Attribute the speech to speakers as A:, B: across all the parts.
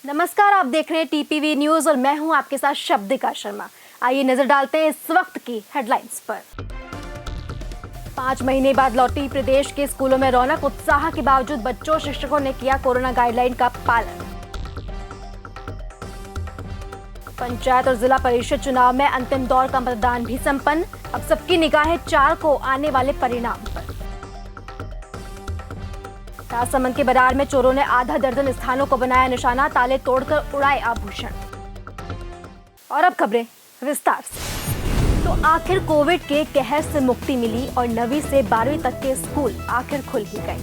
A: नमस्कार, आप देख रहे हैं टीपीवी न्यूज और मैं हूं आपके साथ शब्दिका शर्मा। आइए नजर डालते हैं इस वक्त की हेडलाइंस पर। 5 महीने बाद लौटी प्रदेश के स्कूलों में रौनक। उत्साह के बावजूद बच्चों और शिक्षकों ने किया कोरोना गाइडलाइन का पालन। पंचायत और जिला परिषद चुनाव में अंतिम दौर का मतदान भी संपन्न। अब सबकी निगाहें 4 को आने वाले परिणाम पर। राजसमंद के बरार में चोरों ने आधा दर्जन स्थानों को बनाया निशाना, ताले तोड़कर उड़ाए आभूषण। और अब खबरें विस्तार से। तो आखिर कोविड के कहर से मुक्ति मिली और 9वीं से 12वीं तक के स्कूल आखिर खुल ही गए।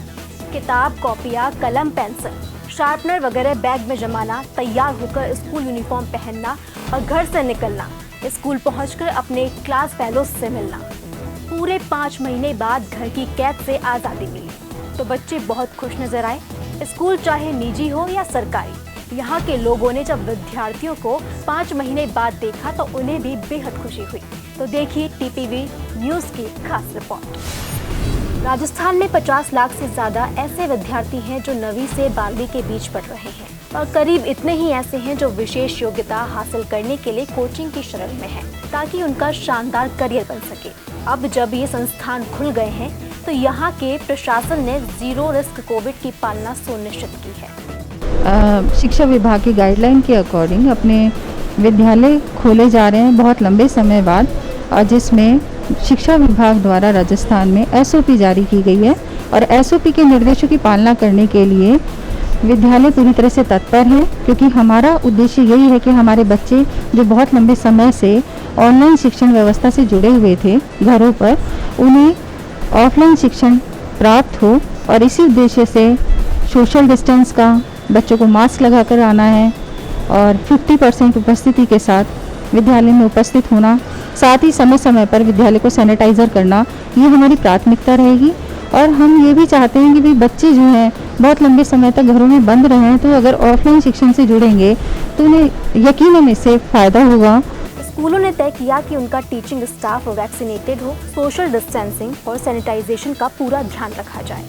A: किताब, कॉपियां, कलम, पेंसिल, शार्पनर वगैरह बैग में जमाना, तैयार होकर स्कूल यूनिफॉर्म पहनना और घर से निकलना, स्कूल पहुंचकर अपने क्लास फेलोज से मिलना। पूरे 5 महीने बाद घर की कैद से आज़ादी मिली तो बच्चे बहुत खुश नजर आए। स्कूल चाहे निजी हो या सरकारी, यहाँ के लोगों ने जब विद्यार्थियों को 5 महीने बाद देखा तो उन्हें भी बेहद खुशी हुई। तो देखिए टीपीवी न्यूज़ की खास रिपोर्ट। राजस्थान में 50 लाख से ज्यादा ऐसे विद्यार्थी हैं जो 9वीं से 12वीं के बीच पढ़ रहे हैं और करीब इतने ही ऐसे हैं जो विशेष योग्यता हासिल करने के लिए कोचिंग की शरण में हैं ताकि उनका शानदार करियर बन सके। अब जब ये संस्थान खुल गए हैं तो यहाँ के प्रशासन ने 0 रिस्क कोविड की पालना सुनिश्चित की है।
B: शिक्षा विभाग की गाइडलाइन के अकॉर्डिंग अपने विद्यालय खोले जा रहे हैं बहुत लंबे समय बाद, और जिसमें शिक्षा विभाग द्वारा राजस्थान में एसओपी जारी की गई है और एसओपी के निर्देशों की पालना करने के लिए विद्यालय पूरी तरह से तत्पर है, क्योंकि हमारा उद्देश्य यही है कि हमारे बच्चे जो बहुत लंबे समय से ऑनलाइन शिक्षण व्यवस्था से जुड़े हुए थे घरों पर, उन्हें ऑफलाइन शिक्षण प्राप्त हो। और इसी उद्देश्य से सोशल डिस्टेंस का, बच्चों को मास्क लगाकर आना है और 50% उपस्थिति के साथ विद्यालय में उपस्थित होना, साथ ही समय समय पर विद्यालय को सैनिटाइज़र करना, ये हमारी प्राथमिकता रहेगी। और हम ये भी चाहते हैं कि भाई बच्चे जो हैं बहुत लंबे समय तक घरों में बंद रहे हैं, तो अगर ऑफलाइन शिक्षण से जुड़ेंगे तो उन्हें यकीनन इससे फ़ायदा होगा।
A: स्कूलों ने तय किया कि उनका टीचिंग स्टाफ वैक्सीनेटेड हो, सोशल डिस्टेंसिंग और सैनिटाइजेशन का पूरा ध्यान रखा जाए।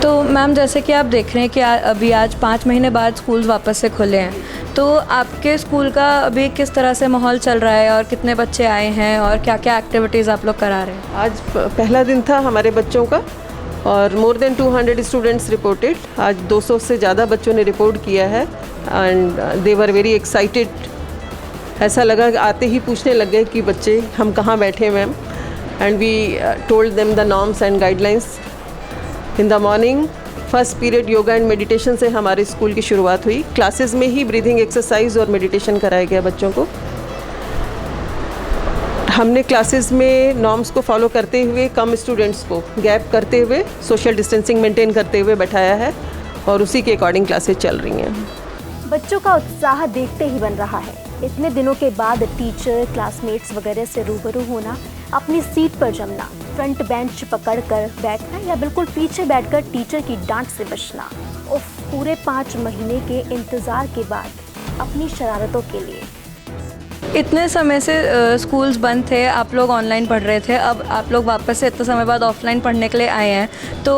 C: तो मैम, जैसे कि आप देख रहे हैं कि अभी आज 5 महीने बाद स्कूल्स वापस से खुले हैं, तो आपके स्कूल का अभी किस तरह से माहौल चल रहा है और कितने बच्चे आए हैं और क्या क्या एक्टिविटीज़ आप लोग करा रहे हैं?
D: आज पहला दिन था हमारे बच्चों का और मोर देन 200 स्टूडेंट्स रिपोर्टेड। आज 200 से ज़्यादा बच्चों ने रिपोर्ट किया है and they were very excited. ऐसा लगा कि आते ही पूछने लग गए कि बच्चे हम कहाँ बैठे ma'am, and we told them the norms and guidelines. In the morning first period yoga and meditation से हमारे स्कूल की शुरुआत हुई। क्लासेस में ही ब्रीथिंग एक्सरसाइज और मेडिटेशन कराया गया बच्चों को। हमने क्लासेस में नॉर्म्स को फॉलो करते हुए कम स्टूडेंट्स को गैप करते हुए सोशल डिस्टेंसिंग मेंटेन करते हुए बैठाया है और उसी के अकॉर्डिंग क्लासेस चल रही हैं।
A: बच्चों का उत्साह देखते ही बन रहा है। इतने दिनों के बाद टीचर, क्लासमेट्स वगैरह से रूबरू होना, अपनी सीट पर जमना, फ्रंट बेंच पकड़कर बैठना या बिल्कुल पीछे बैठकर टीचर की डांट से बचना। उफ, पूरे 5 महीने के इंतज़ार के बाद अपनी शरारतों के लिए।
C: इतने समय से स्कूल्स बंद थे, आप लोग ऑनलाइन पढ़ रहे थे, अब आप लोग वापस से इतने समय बाद ऑफलाइन पढ़ने के लिए आए हैं, तो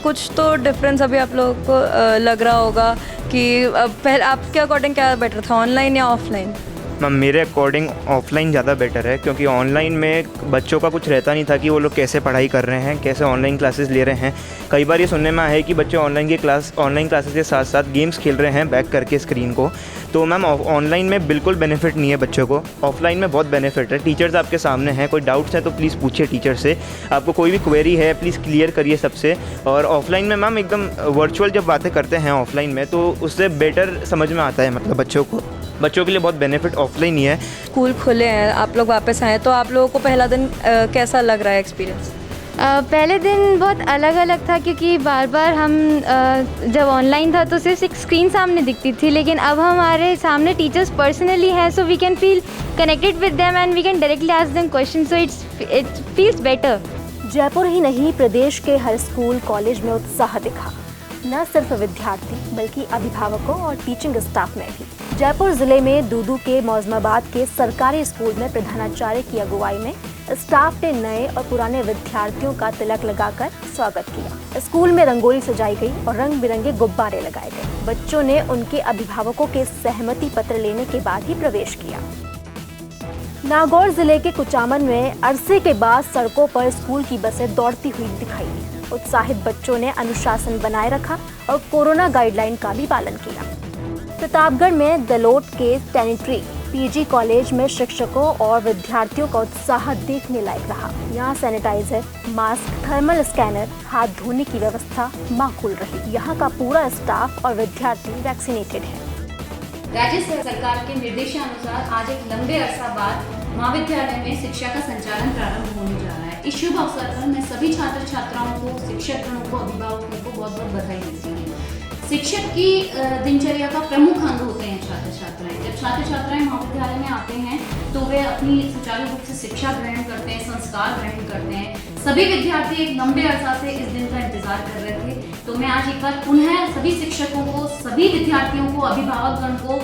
C: कुछ तो डिफरेंस अभी आप लोगों को लग रहा होगा कि पहले आपके अकॉर्डिंग क्या बेटर था, ऑनलाइन या ऑफलाइन?
E: मैम, मेरे अकॉर्डिंग ऑफलाइन ज़्यादा बेटर है, क्योंकि ऑनलाइन में बच्चों का कुछ रहता नहीं था कि वो लोग कैसे पढ़ाई कर रहे हैं, कैसे ऑनलाइन क्लासेस ले रहे हैं। कई बार ये सुनने में आया है कि बच्चे ऑनलाइन क्लासेस के साथ साथ गेम्स खेल रहे हैं बैक करके स्क्रीन को। तो मैम, ऑनलाइन में बिल्कुल बेनिफिट नहीं है बच्चों को, ऑफलाइन में बहुत बेनिफिट है। टीचर्स आपके सामने हैं, कोई डाउट्स हैं तो प्लीज़ पूछिए टीचर से, आपको कोई भी क्वेरी है प्लीज़ क्लियर करिए सबसे। और ऑफलाइन में मैम एकदम वर्चुअल जब बातें करते हैं ऑफलाइन में, तो उससे बेटर समझ में आता है, मतलब बच्चों के लिए बहुत बेनिफिट ऑफलाइन ही है।
C: स्कूल खुले हैं, आप लोग वापस आए, तो आप लोगों को पहला दिन कैसा लग रहा है एक्सपीरियंस?
F: पहले दिन बहुत अलग था, क्योंकि बार बार हम जब ऑनलाइन था तो सिर्फ एक स्क्रीन सामने दिखती थी, लेकिन अब हमारे सामने टीचर्स पर्सनली हैं, so we can feel connected with them and we can directly ask them question, so it feels better.
A: Jaipur ही नहीं, प्रदेश के हर स्कूल कॉलेज में उत्साह दिखा, न सिर्फ विद्यार्थी बल्कि अभिभावकों और टीचिंग स्टाफ में भी। जयपुर जिले में दूदू के मौजमाबाद के सरकारी स्कूल में प्रधानाचार्य की अगुवाई में स्टाफ ने नए और पुराने विद्यार्थियों का तिलक लगाकर स्वागत किया। स्कूल में रंगोली सजाई गई और रंग बिरंगे गुब्बारे लगाए गए। बच्चों ने उनके अभिभावकों के सहमति पत्र लेने के बाद ही प्रवेश किया। नागौर जिले के कुचामन में अरसे के बाद सड़कों पर स्कूल की बसें दौड़ती हुई दिखाई दी। उत्साहित बच्चों ने अनुशासन बनाए रखा और कोरोना गाइडलाइन का भी पालन किया। प्रतापगढ़ में दलोट के सैनिटरी पीजी कॉलेज में शिक्षकों और विद्यार्थियों का उत्साह देखने लायक रहा। यहाँ सैनिटाइजर, मास्क, थर्मल स्कैनर, हाथ धोने की व्यवस्था माकूल रही। यहाँ का पूरा स्टाफ और विद्यार्थी वैक्सीनेटेड है।
G: राज्य सरकार के निर्देशानुसार आज एक लंबे अरसा बाद महाविद्यालय में शिक्षा का संचालन प्रारंभ होने जा रहा है। इस शुभ अवसर पर मैं सभी छात्र छात्राओं को, शिक्षकगणों को, अभिभावकों को बहुत बहुत बधाई देती हूँ। शिक्षक की दिनचर्या का प्रमुख अंग होते हैं छात्र छात्राएं। जब छात्र छात्राएं महाविद्यालय में आते हैं तो वे अपनी सुचारू रूप से शिक्षा ग्रहण करते हैं, संस्कार ग्रहण करते हैं। सभी विद्यार्थी एक लंबे अरसा से इस दिन का इंतजार कर रहे थे, तो मैं आज एक बार पुनः सभी शिक्षकों को, सभी विद्यार्थियों को, अभिभावकगण को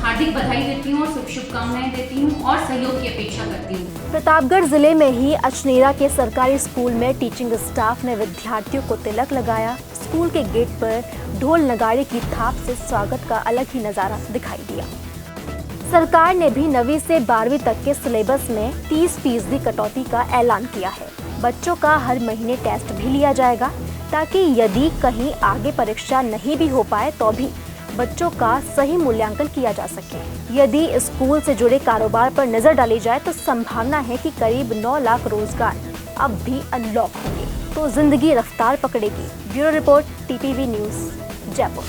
G: हार्दिक बधाई देती हूँ और शुभकामनाएं देती हूँ और सहयोग की अपेक्षा करती हूँ।
A: प्रतापगढ़ जिले में ही अचनेरा के सरकारी स्कूल में टीचिंग स्टाफ ने विद्यार्थियों को तिलक लगाया। स्कूल के गेट पर ढोल नगाड़े की थाप से स्वागत का अलग ही नजारा दिखाई दिया। सरकार ने भी 9वीं से 12वीं तक के सिलेबस में 30% कटौती का ऐलान किया है। बच्चों का हर महीने टेस्ट भी लिया जाएगा ताकि यदि कहीं आगे परीक्षा नहीं भी हो पाए तो भी बच्चों का सही मूल्यांकन किया जा सके। यदि स्कूल से जुड़े कारोबार पर नजर डाली जाए तो संभावना है कि करीब 9 लाख रोजगार अब भी अनलॉक होंगे, तो जिंदगी रफ्तार पकड़ेगी। Bureau report, TPV news, Jaipur.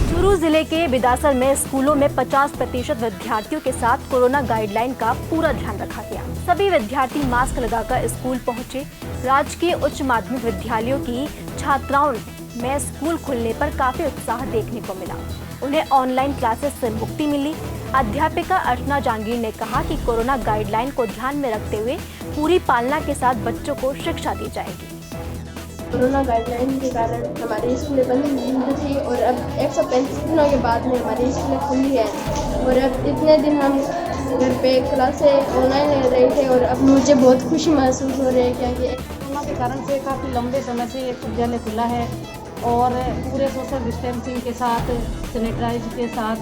A: Churu जिले के बिदासर में स्कूलों में 50% विद्यार्थियों के साथ कोरोना गाइडलाइन का पूरा ध्यान रखा गया। सभी विद्यार्थी मास्क लगाकर स्कूल पहुंचे। राजकीय उच्च माध्यमिक विद्यालयों की छात्राओं में स्कूल खुलने पर काफी उत्साह देखने को मिला। उन्हें ऑनलाइन क्लासेस से मुक्ति मिली। अध्यापिका अर्चना जांगीर ने कहा कि कोरोना गाइडलाइन को ध्यान में रखते हुए पूरी पालना के साथ बच्चों को शिक्षा दी जाएगी।
H: कोरोना गाइडलाइन के कारण हमारी स्कूलें बंद थी और अब 135 दिनों के बाद में हमारी स्कूलें खुली है और अब इतने दिन हम घर पे क्लासें ऑनलाइन ले रहे थे और अब मुझे बहुत खुशी महसूस हो रही है क्योंकि
I: कोरोना के कारण से काफ़ी लंबे समय से एक विद्यालय खुला है और पूरे सोशल डिस्टेंसिंग के साथ, सैनिटाइज के साथ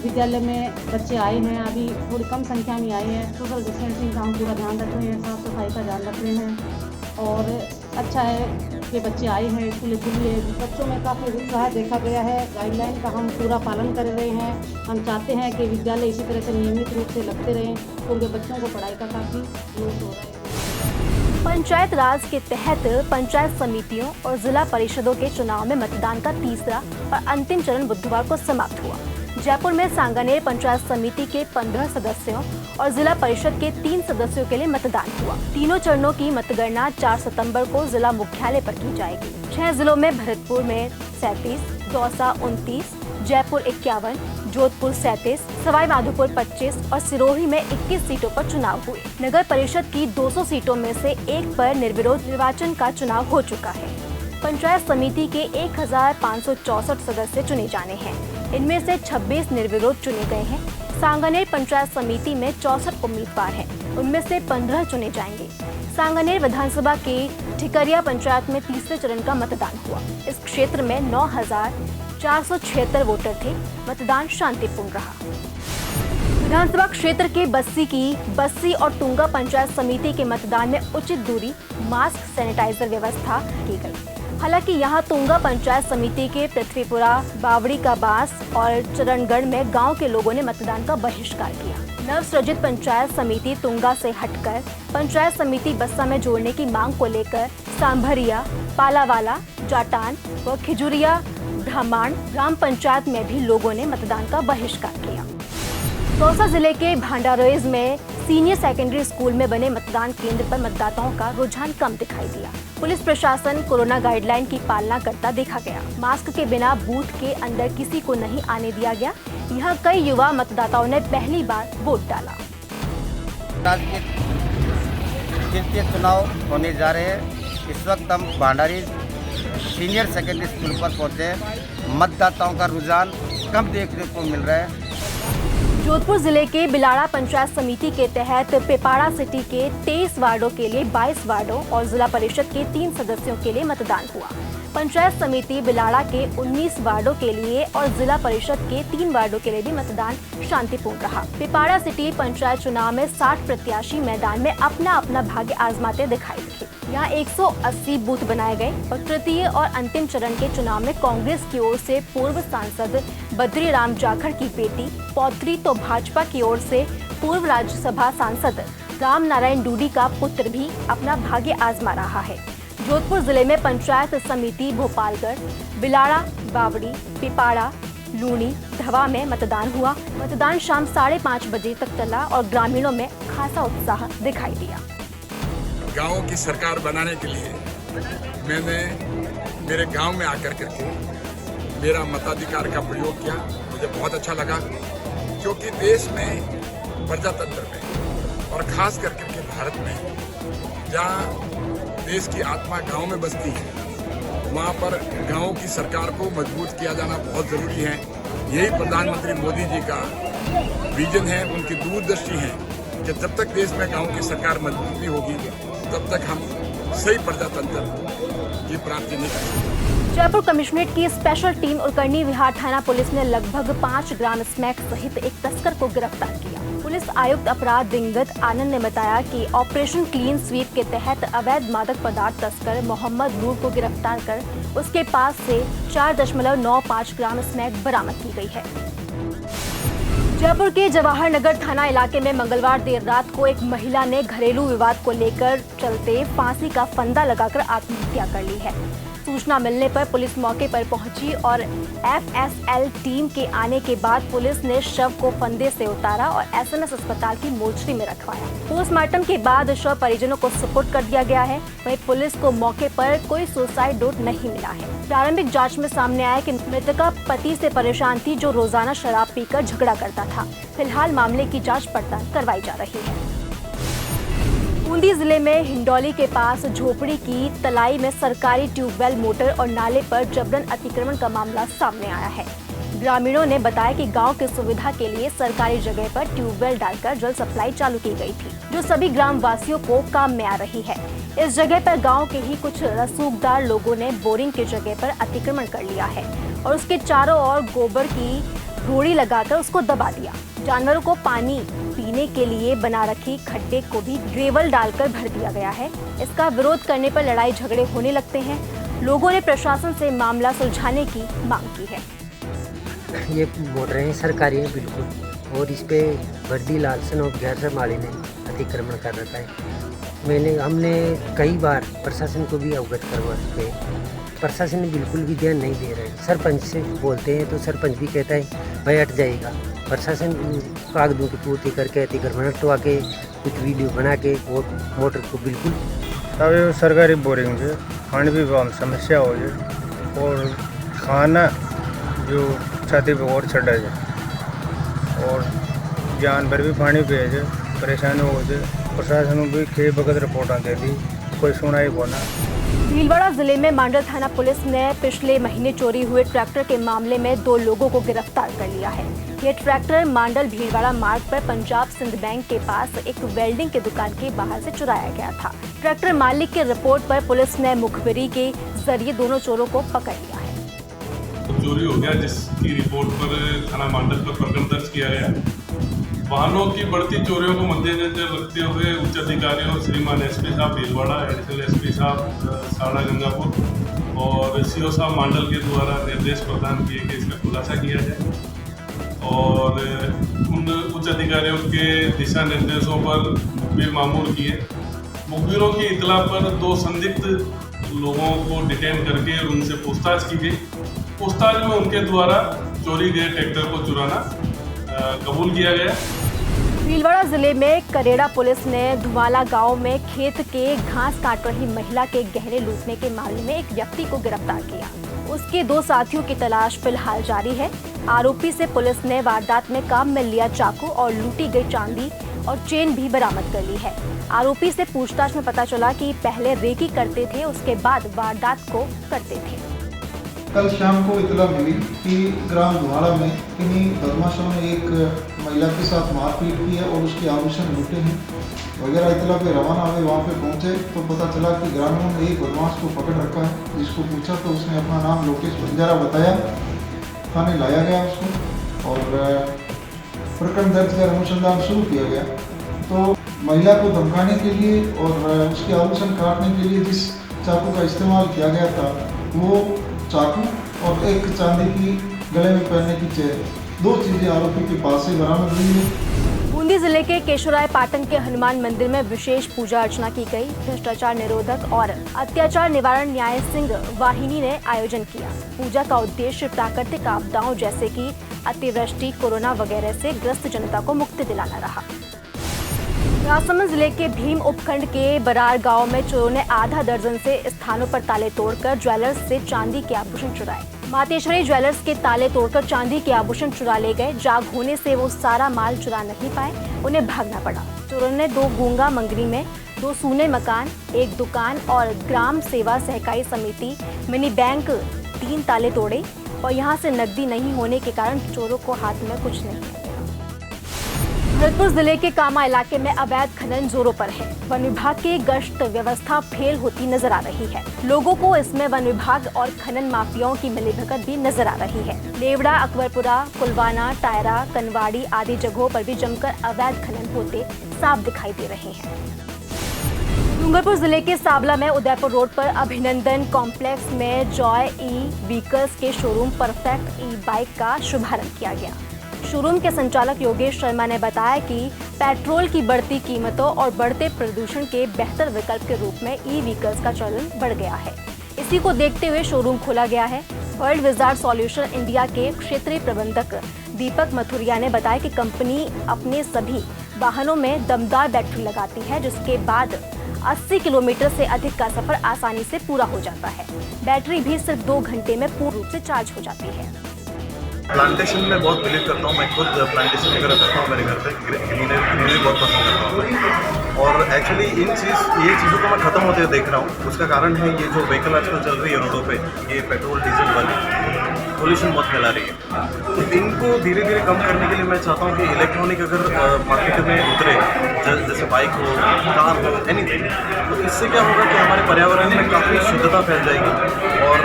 I: विद्यालय में बच्चे आए हैं। अभी थोड़ी कम संख्या में आए हैं। सोशल डिस्टेंसिंग का हम पूरा ध्यान रख रहे हैं, साफ़ सफाई का ध्यान रख रहे हैं और अच्छा है कि बच्चे आए हैं, स्कूलें खुली है। बच्चों में काफ़ी उत्साह देखा गया है। गाइडलाइन का हम पूरा पालन कर रहे हैं। हम चाहते हैं कि विद्यालय इसी तरह से नियमित रूप से लगते रहें, उनके बच्चों को पढ़ाई का काफ़ी लोड हो रहा है।
A: पंचायत राज के तहत पंचायत समितियों और जिला परिषदों के चुनाव में मतदान का तीसरा और अंतिम चरण बुधवार को समाप्त हुआ। जयपुर में सांगानेर पंचायत समिति के 15 सदस्यों और जिला परिषद के 3 सदस्यों के लिए मतदान हुआ। तीनों चरणों की मतगणना 4 सितंबर को जिला मुख्यालय पर की जाएगी। 6 जिलों में भरतपुर में 37, दौसा 29, जयपुर 51, जोधपुर 37, सवाई माधोपुर 25 और सिरोही में 21 सीटों पर चुनाव हुए। नगर परिषद की 200 सीटों में से 1 पर निर्विरोध निर्वाचन का चुनाव हो चुका है। पंचायत समिति के 1564 सदस्य चुने जाने हैं। इनमें से 26 निर्विरोध चुने गए हैं। सांगानेर पंचायत समिति में 64 उम्मीदवार हैं, उनमें से 15 चुने जाएंगे। सांगानेर विधानसभा के ठिकरिया पंचायत में तीसरे चरण का मतदान हुआ। इस क्षेत्र में 9,476 वोटर थे। मतदान शांतिपूर्ण रहा। विधानसभा क्षेत्र के बस्सी और टुंगा पंचायत समिति के मतदान में उचित दूरी, मास्क, सैनिटाइजर व्यवस्था की गई। हालांकि यहां तुंगा पंचायत समिति के पृथ्वीपुरा, बावड़ी का बास और चरणगढ़ में गांव के लोगों ने मतदान का बहिष्कार किया। नवसृजित पंचायत समिति तुंगा से हटकर पंचायत समिति बस्सा में जोड़ने की मांग को लेकर सांभरिया, पालावाला, जाटान व खिजुरिया धामाण ग्राम पंचायत में भी लोगों ने मतदान का बहिष्कार किया। दौसा जिले के भांडारोज में सीनियर सेकेंडरी स्कूल में बने मतदान केंद्र पर मतदाताओं का रुझान कम दिखाई दिया। पुलिस प्रशासन कोरोना गाइडलाइन की पालना करता देखा गया। मास्क के बिना बूथ के अंदर किसी को नहीं आने दिया गया। यहाँ कई युवा मतदाताओं ने पहली बार वोट डाला।
J: तृतीय चुनाव होने जा रहे हैं। इस वक्त हम भांडारी सीनियर सेकेंडरी स्कूल पर पहुंचे हैं। मतदाताओं का रुझान कम देखने को मिल रहा है।
A: जोधपुर जिले के बिलाड़ा पंचायत समिति के तहत पेपाड़ा सिटी के 23 वार्डों के लिए 22 वार्डों और जिला परिषद के 3 सदस्यों के लिए मतदान हुआ। पंचायत समिति बिलाड़ा के 19 वार्डों के लिए और जिला परिषद के 3 वार्डों के लिए भी मतदान शांतिपूर्ण रहा। पेपाड़ा सिटी पंचायत चुनाव में 60 प्रत्याशी मैदान में अपना अपना भाग्य आजमाते दिखाई दिए। यहाँ 180 बूथ बनाए गए और तृतीय और अंतिम चरण के चुनाव में कांग्रेस की ओर से पूर्व सांसद बद्री राम जाखड़ की बेटी पौत्री तो भाजपा की ओर से पूर्व राज्यसभा सांसद राम नारायण डूडी का पुत्र भी अपना भाग्य आजमा रहा है। जोधपुर जिले में पंचायत समिति भोपालगढ़, बिलाड़ा, बावड़ी, पिपाड़ा, लूणी, धवा में मतदान हुआ। मतदान शाम 5:30 बजे तक चला और ग्रामीणों में खासा उत्साह दिखाई दिया।
K: गाँव की सरकार बनाने के लिए मैंने मेरे गांव में आकर करके मेरा मताधिकार का प्रयोग किया। मुझे बहुत अच्छा लगा क्योंकि देश में प्रजातंत्र में और खास करके भारत में जहाँ देश की आत्मा गांव में बसती है वहाँ पर गांव की सरकार को मजबूत किया जाना बहुत ज़रूरी है। यही प्रधानमंत्री मोदी जी का विजन है, उनकी दूरदृष्टि है कि जब तक देश में गांव की सरकार मजबूत नहीं होगी तब तक हम सही प्रजातंत्र की प्राप्ति नहीं कर सकते।
A: जयपुर कमिश्नरेट की स्पेशल टीम और करनी विहार थाना पुलिस ने लगभग 5 ग्राम स्मैक सहित एक तस्कर को गिरफ्तार किया। पुलिस आयुक्त अपराध दिंगत आनंद ने बताया कि ऑपरेशन क्लीन स्वीप के तहत अवैध मादक पदार्थ तस्कर मोहम्मद नूर को गिरफ्तार कर उसके पास से 4.95 ग्राम स्मैक बरामद की गई है। जयपुर के जवाहर नगर थाना इलाके में मंगलवार देर रात को एक महिला ने घरेलू विवाद को लेकर चलते फांसी का फंदा लगाकर आत्महत्या कर ली है। सूचना मिलने पर पुलिस मौके पर पहुंची और एफएसएल टीम के आने के बाद पुलिस ने शव को फंदे से उतारा और एसएमएस अस्पताल की मोर्चरी में रखवाया। पोस्टमार्टम के बाद शव परिजनों को सुपुर्द कर दिया गया है। वहीं पुलिस को मौके पर कोई सुसाइड नोट नहीं मिला है। प्रारंभिक जांच में सामने आया कि मृतका पति से परेशान थी जो रोजाना शराब पीकर झगड़ा करता था। फिलहाल मामले की जाँच पड़ताल करवाई जा रही है। बूंदी जिले में हिंडौली के पास झोपड़ी की तलाई में सरकारी ट्यूबवेल मोटर और नाले पर जबरन अतिक्रमण का मामला सामने आया है। ग्रामीणों ने बताया कि गांव की सुविधा के लिए सरकारी जगह पर ट्यूबवेल डालकर जल सप्लाई चालू की गई थी, जो सभी ग्राम वासियों को काम में आ रही है। इस जगह पर गांव के ही कुछ रसूखदार लोगों ने बोरिंग की जगह पर अतिक्रमण कर लिया है और उसके चारों ओर गोबर की रोड़ी लगाकर उसको दबा दिया। जानवरों को पानी पीने के लिए बना रखी खड्डे को भी ग्रेवल डालकर भर दिया गया है। इसका विरोध करने पर लड़ाई झगड़े होने लगते हैं। लोगों ने प्रशासन से मामला सुलझाने की मांग की है।
L: ये मोटरें हैं सरकारी हैं बिल्कुल, और इस पे वर्दी लालसन और गैर माली ने अतिक्रमण कर रखा है। हमने कई बार प्रशासन को भी अवगत करवा चुके हैं। प्रशासन बिल्कुल भी ध्यान नहीं दे रहे। सरपंच से बोलते हैं तो सरपंच भी कहता है भाई हट जाएगा। प्रशासन कागजों की पूर्ति करके अतिक्रमण हटवा के कुछ वीडियो बना के वो मोटर को बिल्कुल
M: तब सरकारी बोरिंग से पानी भी बहुत समस्या हो जाए और खाना जो छाती पे और चढ़ा जाए और जानवर भी पानी पे जाए परेशानी हो जाए। प्रशासन भी खे बगत रिपोर्टा दे दी, कोई सुनाई बोना।
A: भीलवाड़ा जिले में मांडल थाना पुलिस ने पिछले महीने चोरी हुए ट्रैक्टर के मामले में 2 लोगों को गिरफ्तार कर लिया है। ये ट्रैक्टर मांडल भीलवाड़ा मार्ग पर पंजाब सिंध बैंक के पास एक वेल्डिंग की दुकान के बाहर से चुराया गया था। ट्रैक्टर मालिक की रिपोर्ट पर पुलिस ने मुखबिरी के जरिए दोनों चोरों को पकड़ लिया है।
N: चोरी हो गया जिसकी रिपोर्ट पर थाना मांडल पर प्रकरण दर्ज किया गया। वाहनों की बढ़ती चोरियों को मद्देनजर रखते हुए उच्च अधिकारियों श्रीमान एसपी साहब भीलवाड़ा, एडिशनल एसपी साहब साड़ा गंगापुर और सीओ साहब मांडल के द्वारा निर्देश प्रदान किए कि इसका खुलासा किया जाए और उन उच्च अधिकारियों के दिशा निर्देशों पर मुखबिर मामूर किए। मुखबिरों की इतला पर 2 संदिग्ध लोगों को डिटेन करके उनसे पूछताछ की गई। पूछताछ में उनके द्वारा चोरी गए ट्रैक्टर को चुराना कबूल किया गया।
A: भीलवाड़ा जिले में करेड़ा पुलिस ने धुमाला गांव में खेत के घास काट रही महिला के गहने लूटने के मामले में एक व्यक्ति को गिरफ्तार किया। उसके 2 साथियों की तलाश फिलहाल जारी है। आरोपी से पुलिस ने वारदात में काम में लिया चाकू और लूटी गई चांदी और चेन भी बरामद कर ली है। आरोपी से पूछताछ में पता चला कि पहले रेकी करते थे, उसके बाद वारदात को करते थे।
O: कल शाम को इतला मिली कि ग्राम धुआड़ा में किन्हीं बदमाशों ने एक महिला के साथ मारपीट की है और उसके आभूषण लूटे हैं वगैरह। इतला पे रवाना हुए, वहाँ पे पहुँचे तो पता चला कि ग्रामीणों ने एक बदमाश को पकड़ रखा है। जिसको पूछा तो उसने अपना नाम लोकेश बंजारा बताया। थाने लाया गया उसको और प्रकरण दर्ज कर अनुसंधान शुरू किया गया। तो महिला को धमकाने के लिए और उसके आभूषण काटने के लिए जिस चाकू का इस्तेमाल किया गया था वो चाकू और एक चांदी की गले में पहनने की चेन, 2 चीज़ें आरोपी के पास से बरामद हुई है।
A: बूंदी जिले के केशोराय पाटन के हनुमान मंदिर में विशेष पूजा अर्चना की गई। भ्रष्टाचार निरोधक और अत्याचार निवारण न्याय सिंह वाहिनी ने आयोजन किया। पूजा का उद्देश्य प्राकृतिक आपदाओं जैसे कि अतिवृष्टि, कोरोना वगैरह से ग्रस्त जनता को मुक्ति दिलाना रहा। राजसमंद जिले के भीम उपखंड के बरार गांव में चोरों ने आधा दर्जन से स्थानों पर ताले तोड़कर ज्वेलर्स से चांदी के आभूषण चुराए। मातेश्वरी ज्वेलर्स के ताले तोड़कर चांदी के आभूषण चुरा ले गए। जाग होने से वो सारा माल चुरा नहीं पाए, उन्हें भागना पड़ा। चोरों ने 2 गूंगा मंगरी में 2 सूने मकान, 1 दुकान और ग्राम सेवा सहकारी समिति मिनी बैंक 3 ताले तोड़े और यहाँ से नकदी नहीं होने के कारण चोरों को हाथ में कुछ नहीं है। भरतपुर जिले के कामा इलाके में अवैध खनन जोरों पर है। वन विभाग की गश्त व्यवस्था फेल होती नजर आ रही है। लोगों को इसमें वन विभाग और खनन माफियाओं की मिलीभगत भी नजर आ रही है। लेवड़ा, अकबरपुरा, कुलवाना, टायरा, कनवाड़ी आदि जगहों पर भी जमकर अवैध खनन होते साफ दिखाई दे रहे हैं। डूंगरपुर जिले के साबला में उदयपुर रोड पर अभिनंदन कॉम्प्लेक्स में जॉय ई व्हीकल्स के शोरूम परफेक्ट ई बाइक का शुभारंभ किया गया। शोरूम के संचालक योगेश शर्मा ने बताया कि पेट्रोल की बढ़ती कीमतों और बढ़ते प्रदूषण के बेहतर विकल्प के रूप में ई व्हीकल्स का चलन बढ़ गया है। इसी को देखते हुए शोरूम खोला गया है। वर्ल्ड विजार्ड सॉल्यूशन इंडिया के क्षेत्रीय प्रबंधक दीपक मथुरिया ने बताया कि कंपनी अपने सभी वाहनों में दमदार बैटरी लगाती है, जिसके बाद 80 किलोमीटर से अधिक का सफर आसानी से पूरा हो जाता है। बैटरी भी सिर्फ 2 घंटे में पूर्ण रूप से चार्ज हो जाती है।
P: प्लांटेशन में बहुत बिलीव करता हूँ। मैं खुद प्लांटेशन वगैरह करता हूँ मेरे घर पे। ग्रीनरी बहुत पसंद करता हूँ और एक्चुअली ये चीज़ों को मैं ख़त्म होते हुए देख रहा हूँ। उसका कारण है ये जो व्हीकल आजकल चल रही है रोडों पे, ये पेट्रोल डीजल वाली पोल्यूशन बहुत फैला रही है। तो इनको धीरे धीरे कम करने के लिए मैं चाहता हूँ कि इलेक्ट्रॉनिक अगर मार्केट में उतरे, जैसे बाइक हो, कार हो, एनीथिंग, तो इससे क्या होगा कि हमारे पर्यावरण में काफ़ी शुद्धता फैल जाएगी और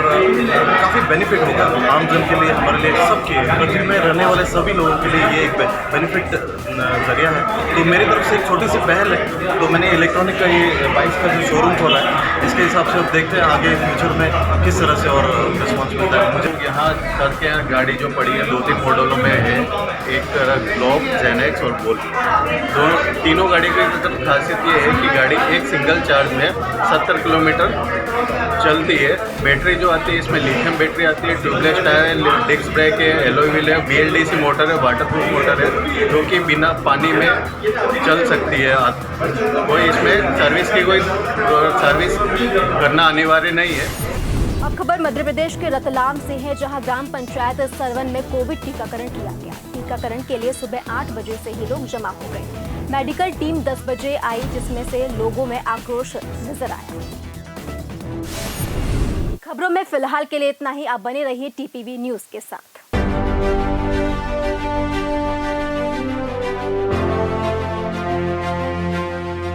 P: काफ़ी बेनिफिट होगा आम जन के लिए, हमारे लिए, सबके पृथ्वी में रहने वाले सभी लोगों के लिए ये एक बेनिफिट जरिया है। तो मेरी तरफ से एक छोटी सी पहल है। तो मैंने इलेक्ट्रॉनिक का ये बाइक्स का जो शोरूम खोला है, इसके हिसाब से अब देखते हैं आगे फ्यूचर में किस तरह से और रिस्पॉन्स मिलता है। मुझे यहाँ करके गाड़ी जो पड़ी है 2-3 मॉडलों में है। एक ग्लोब, जेनेक्स और बोल, तीनों गाड़ी की खासियत ये है कि गाड़ी एक सिंगल चार्ज में 70 किलोमीटर चलती है। बैटरी जो आती है इसमें लिथियम बैटरी आती है, ट्यूबलेस टायर है, डिस्क ब्रेक है, एलॉय व्हील है, BLDC मोटर है, वाटरप्रूफ मोटर है, जो कि बिना पानी में चल सकती है। कोई इसमें सर्विस करना अनिवार्य नहीं है।
A: अब खबर मध्य प्रदेश के रतलाम से है, जहां ग्राम पंचायत सरवन में कोविड टीकाकरण किया गया। टीकाकरण के लिए सुबह 8 बजे से ही लोग जमा हो गए। मेडिकल टीम 10 बजे आई, जिसमें से लोगों में आक्रोश नजर आया। खबरों में फिलहाल के लिए इतना ही। आप बने रहिए TPV न्यूज़ के साथ।